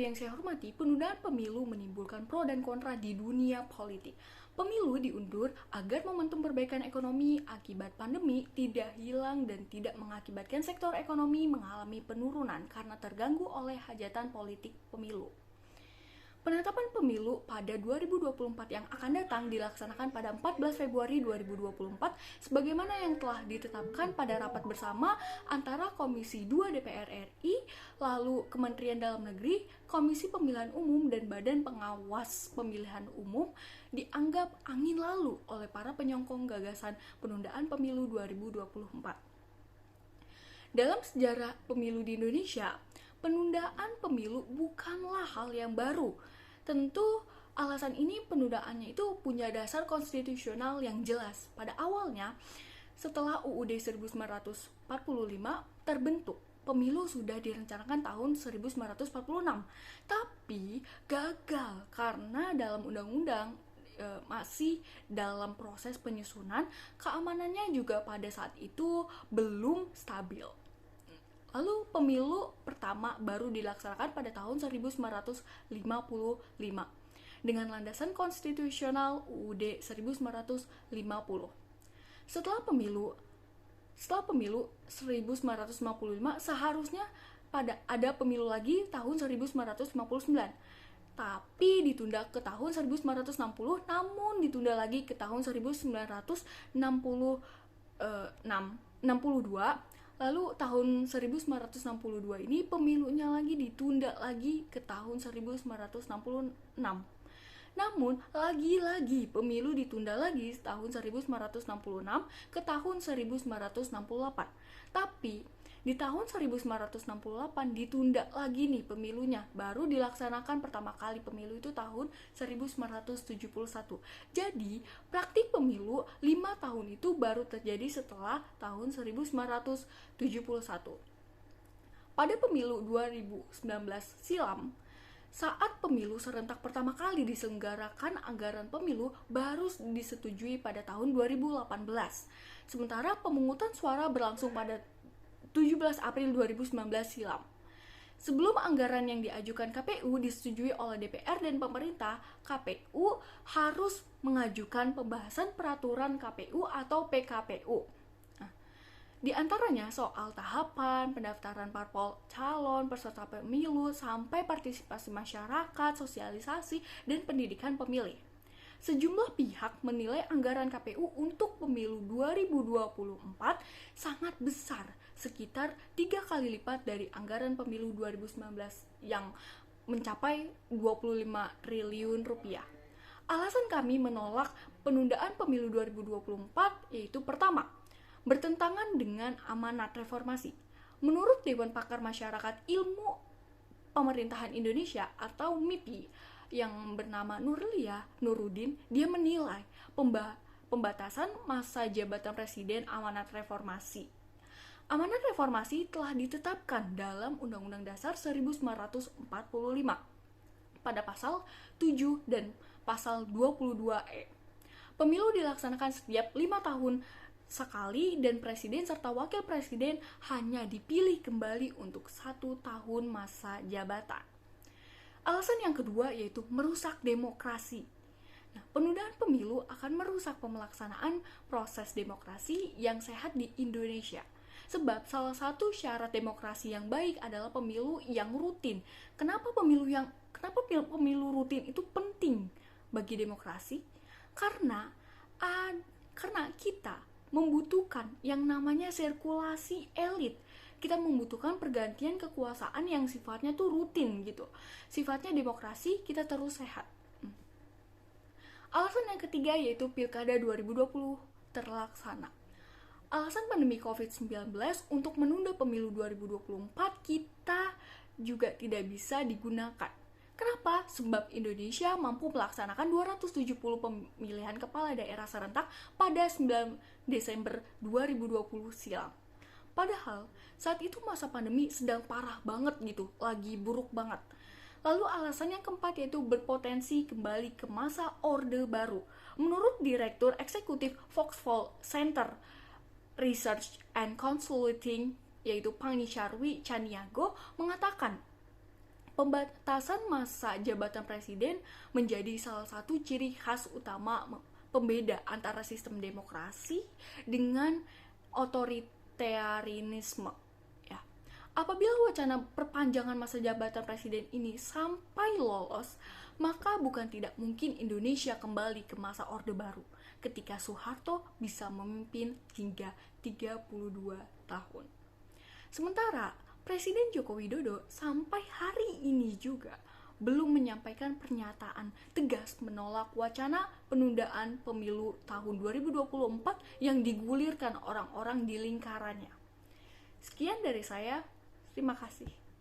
negeri yang saya hormati, penundaan pemilu menimbulkan pro dan kontra di dunia politik. Pemilu diundur agar momentum perbaikan ekonomi akibat pandemi tidak hilang dan tidak mengakibatkan sektor ekonomi mengalami penurunan karena terganggu oleh hajatan politik pemilu. Penetapan pemilu pada 2024 yang akan datang dilaksanakan pada 14 Februari 2024 sebagaimana yang telah ditetapkan pada rapat bersama antara Komisi 2 DPR RI, lalu Kementerian Dalam Negeri, Komisi Pemilihan Umum, dan Badan Pengawas Pemilihan Umum dianggap angin lalu oleh para penyokong gagasan penundaan pemilu 2024. Dalam sejarah pemilu di Indonesia, penundaan pemilu bukanlah hal yang baru. Tentu alasan ini penundaannya itu punya dasar konstitusional yang jelas. Pada awalnya, setelah UUD 1945 terbentuk, pemilu sudah direncanakan tahun 1946. Tapi gagal karena dalam undang-undang masih dalam proses penyusunan, keamanannya juga pada saat itu belum stabil. Lalu pemilu pertama baru dilaksanakan pada tahun 1955 dengan landasan konstitusional UUD 1950. Setelah pemilu 1955 seharusnya ada pemilu lagi tahun 1959. Tapi ditunda ke tahun 1960, namun ditunda lagi ke tahun 1962. Lalu tahun 1962 ini pemilunya lagi ditunda lagi ke tahun 1966. Namun lagi-lagi pemilu ditunda lagi tahun 1966 ke tahun 1968. Tapi di tahun 1968 ditunda lagi nih pemilunya. Baru dilaksanakan pertama kali pemilu itu tahun 1971. Jadi praktik pemilu 5 tahun itu baru terjadi setelah tahun 1971. Pada pemilu 2019 silam, saat pemilu serentak pertama kali diselenggarakan, anggaran pemilu baru disetujui pada tahun 2018. Sementara pemungutan suara berlangsung pada 17 April 2019 silam. Sebelum anggaran yang diajukan KPU disetujui oleh DPR dan pemerintah, KPU harus mengajukan pembahasan peraturan KPU atau PKPU. Di antaranya soal tahapan, pendaftaran parpol calon, peserta pemilu, sampai partisipasi masyarakat, sosialisasi, dan pendidikan pemilih. Sejumlah pihak menilai anggaran KPU untuk pemilu 2024 sangat besar, sekitar 3 kali lipat dari anggaran pemilu 2019 yang mencapai 25 triliun rupiah. Alasan kami menolak penundaan pemilu 2024 yaitu pertama, bertentangan dengan amanat reformasi. Menurut Dewan Pakar Masyarakat Ilmu Pemerintahan Indonesia atau MIPI yang bernama Nurlia Nuruddin, dia menilai pembatasan masa jabatan presiden amanat reformasi. Amanat reformasi telah ditetapkan dalam Undang-Undang Dasar 1945 pada pasal 7 dan pasal 22E. Pemilu dilaksanakan setiap 5 tahun sekali dan presiden serta wakil presiden hanya dipilih kembali untuk 1 tahun masa jabatan. Alasan yang kedua yaitu merusak demokrasi. Penundaan pemilu akan merusak pelaksanaan proses demokrasi yang sehat di Indonesia. Sebab salah satu syarat demokrasi yang baik adalah pemilu yang rutin. Kenapa pemilu rutin itu penting bagi demokrasi? Karena kita membutuhkan yang namanya sirkulasi elit. Kita membutuhkan pergantian kekuasaan yang sifatnya tuh rutin gitu. Sifatnya demokrasi, kita terus sehat. Alasan yang ketiga yaitu Pilkada 2020 terlaksana. Alasan pandemi COVID-19 untuk menunda pemilu 2024 kita juga tidak bisa digunakan. Kenapa? Sebab Indonesia mampu melaksanakan 270 pemilihan kepala daerah serentak pada 9 Desember 2020 silam. Padahal saat itu masa pandemi sedang parah banget gitu, lagi buruk banget. Lalu alasan yang keempat yaitu berpotensi kembali ke masa Orde Baru. Menurut Direktur Eksekutif Foxfall Center Research and Consulting yaitu Pangni Charwi Caniago mengatakan pembatasan masa jabatan presiden menjadi salah satu ciri khas utama pembeda antara sistem demokrasi dengan otoritarianisme. Ya. Apabila wacana perpanjangan masa jabatan presiden ini sampai lolos, maka bukan tidak mungkin Indonesia kembali ke masa Orde Baru ketika Soeharto bisa memimpin hingga 32 tahun. Sementara Presiden Joko Widodo sampai hari ini juga belum menyampaikan pernyataan tegas menolak wacana penundaan pemilu tahun 2024 yang digulirkan orang-orang di lingkarannya. Sekian dari saya, terima kasih.